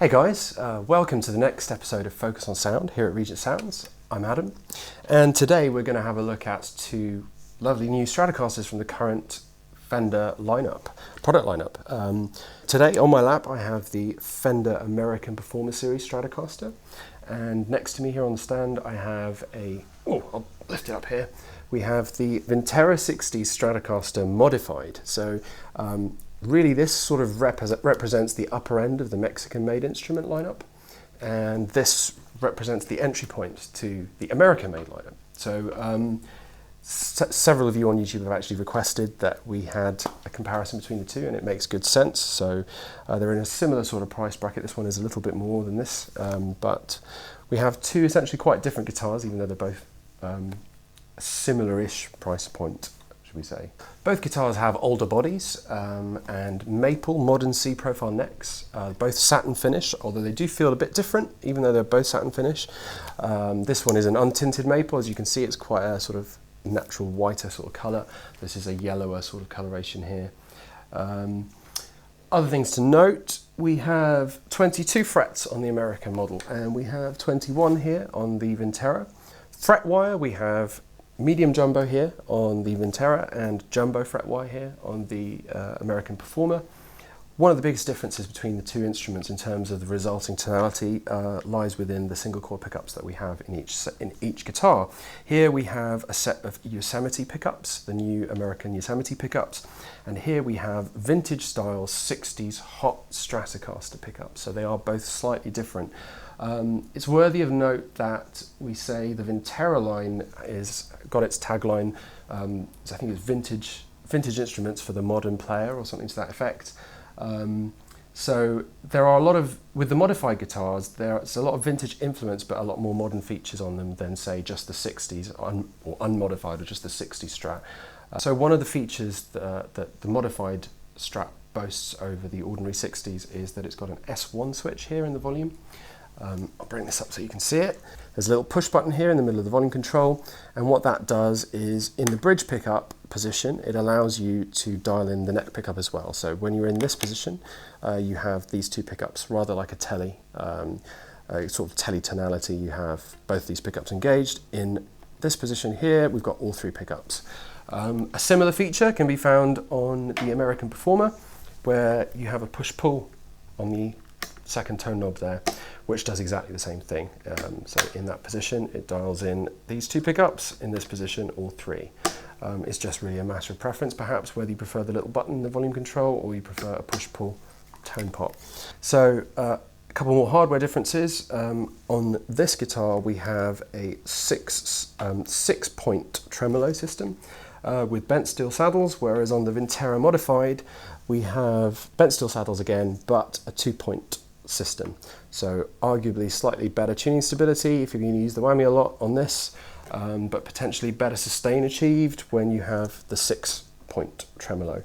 Hey guys, welcome to the next episode of Focus on Sound here at Regent Sounds. I'm Adam, and today we're going to have a look at two lovely new Stratocasters from the current Fender product lineup. Today on my lap I have the Fender American Performer Series Stratocaster, and next to me here on the stand I have I'll lift it up here, we have the Vintera 60 Stratocaster Modified. So really this sort of represents the upper end of the Mexican-made instrument lineup, and this represents the entry point to the American-made lineup. So several of you on YouTube have actually requested that we had a comparison between the two, and it makes good sense. So they're in a similar sort of price bracket. This one is a little bit more than this, but we have two essentially quite different guitars, even though they're both a similar-ish price point, should we say. Both guitars have older bodies and maple modern C profile necks, both satin finish, although they do feel a bit different even though they're both satin finish. This one is an untinted maple. As you can see, it's quite a sort of natural whiter sort of colour. This is a yellower sort of coloration here. Other things to note, we have 22 frets on the American model and we have 21 here on the Vintera. Fret wire, we have medium jumbo here on the Vintera and jumbo fret wire here on the American Performer. One of the biggest differences between the two instruments in terms of the resulting tonality lies within the single coil pickups that we have in each guitar. Here we have a set of Yosemite pickups, the new American Yosemite pickups, and here we have vintage style 60s hot Stratocaster pickups. So they are both slightly different. It's worthy of note that we say the Vintera line got its tagline, I think it's vintage instruments for the modern player or something to that effect. So there are with the modified guitars, there's a lot of vintage influence but a lot more modern features on them than say just the 60s or unmodified or just the 60s Strat. So one of the features that the modified Strat boasts over the ordinary 60s is that it's got an S1 switch here in the volume. I'll bring this up so you can see it. There's a little push button here in the middle of the volume control, and what that does is in the bridge pickup position it allows you to dial in the neck pickup as well. So when you're in this position you have these two pickups, rather like a telly, sort of telly tonality. You have both these pickups engaged. In this position here we've got all three pickups. A similar feature can be found on the American Performer, where you have a push-pull on the second tone knob there, which does exactly the same thing. So in that position it dials in these two pickups, in this position all three. It's just really a matter of preference, perhaps, whether you prefer the little button in the volume control or you prefer a push-pull tone pot. So a couple more hardware differences. On this guitar we have a six-point tremolo system with bent steel saddles, whereas on the Vintera Modified we have bent steel saddles again, but a 2-point system. So arguably slightly better tuning stability if you're going to use the whammy a lot on this, but potentially better sustain achieved when you have the 6-point tremolo.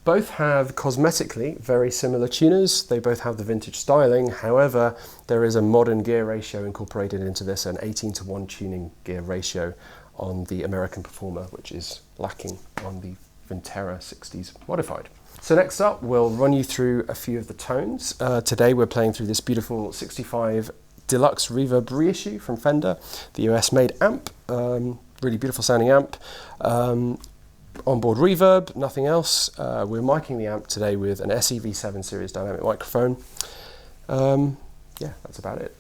Both have cosmetically very similar tuners. They both have the vintage styling. However, there is a modern gear ratio incorporated into this, an 18:1 tuning gear ratio on the American Performer, which is lacking on the Vintera 60s Modified. So next up, we'll run you through a few of the tones. Today we're playing through this beautiful 65 Deluxe Reverb reissue from Fender, the US-made amp, really beautiful sounding amp. Onboard reverb, nothing else. We're miking the amp today with an SEV7 series dynamic microphone. Yeah, that's about it.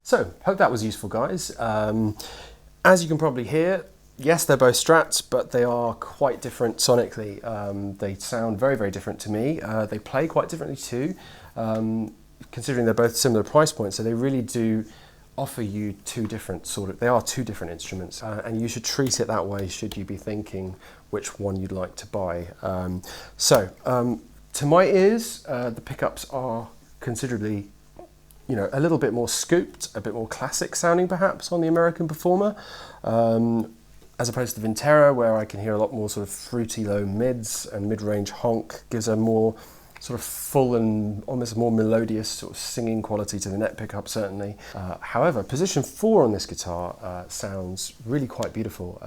So, hope that was useful, guys. As you can probably hear, yes, they're both Strats, but they are quite different sonically. They sound very, very different to me. They play quite differently too, considering they're both similar price points. So they really do offer you they are two different instruments, and you should treat it that way should you be thinking which one you'd like to buy. To my ears, the pickups are considerably, a little bit more scooped, a bit more classic sounding perhaps on the American Performer, as opposed to the Vintera, where I can hear a lot more sort of fruity low mids, and mid-range honk gives a more sort of full and almost more melodious sort of singing quality to the neck pickup, certainly. However, position 4 on this guitar sounds really quite beautiful.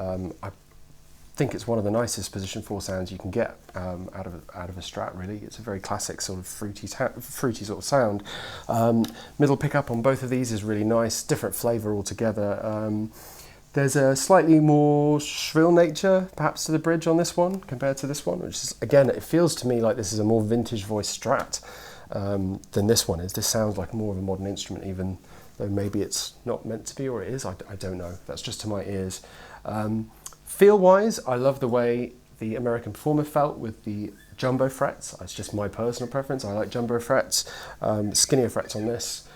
think it's one of the nicest position 4 sounds you can get out of a Strat. Really, it's a very classic sort of fruity sort of sound. Middle pickup on both of these is really nice, different flavour altogether. There's a slightly more shrill nature, perhaps, to the bridge on this one compared to this one, which is, again, it feels to me like this is a more vintage voice Strat than this one is. This sounds like more of a modern instrument, even though maybe it's not meant to be, or it is. I don't know. That's just to my ears. Feel-wise, I love the way the American Performer felt with the jumbo frets. It's just my personal preference. I like jumbo frets, skinnier frets on this.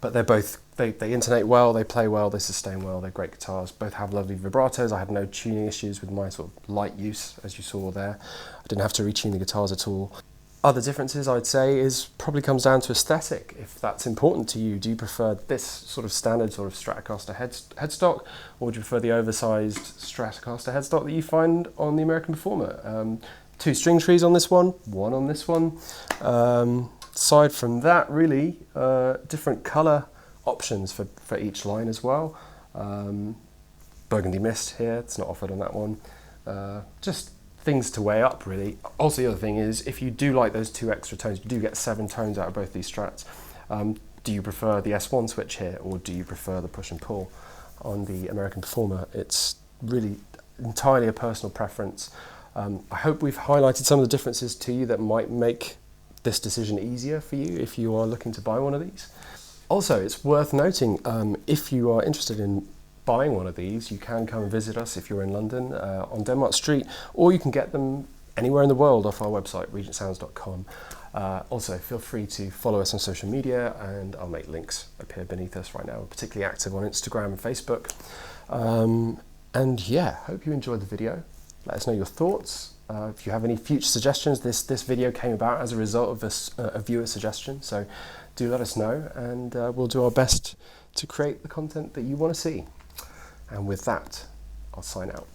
But they're both, they intonate well, they play well, they sustain well, they're great guitars. Both have lovely vibratos. I had no tuning issues with my sort of light use, as you saw there. I didn't have to retune the guitars at all. Other differences, I'd say, probably comes down to aesthetic. If that's important to you, do you prefer this sort of standard sort of Stratocaster headstock, or do you prefer the oversized Stratocaster headstock that you find on the American Performer? 2 string trees on this one on this one. Aside from that, really, different colour options for each line as well. Burgundy Mist here, it's not offered on that one. Just things to weigh up, really. Also, the other thing is, if you do like those 2 extra tones, you do get 7 tones out of both these Strats. Do you prefer the S1 switch here, or do you prefer the push and pull on the American Performer? It's really entirely a personal preference. I hope we've highlighted some of the differences to you that might make this decision easier for you if you are looking to buy one of these. Also, it's worth noting, if you are interested in buying one of these, you can come and visit us if you're in London on Denmark Street, or you can get them anywhere in the world off our website, regentsounds.com. Also, feel free to follow us on social media, and I'll make links appear beneath us right now. We're particularly active on Instagram and Facebook. And yeah, hope you enjoyed the video. Let us know your thoughts. If you have any future suggestions, this video came about as a result of a viewer suggestion, so do let us know, and we'll do our best to create the content that you want to see. And with that, I'll sign out.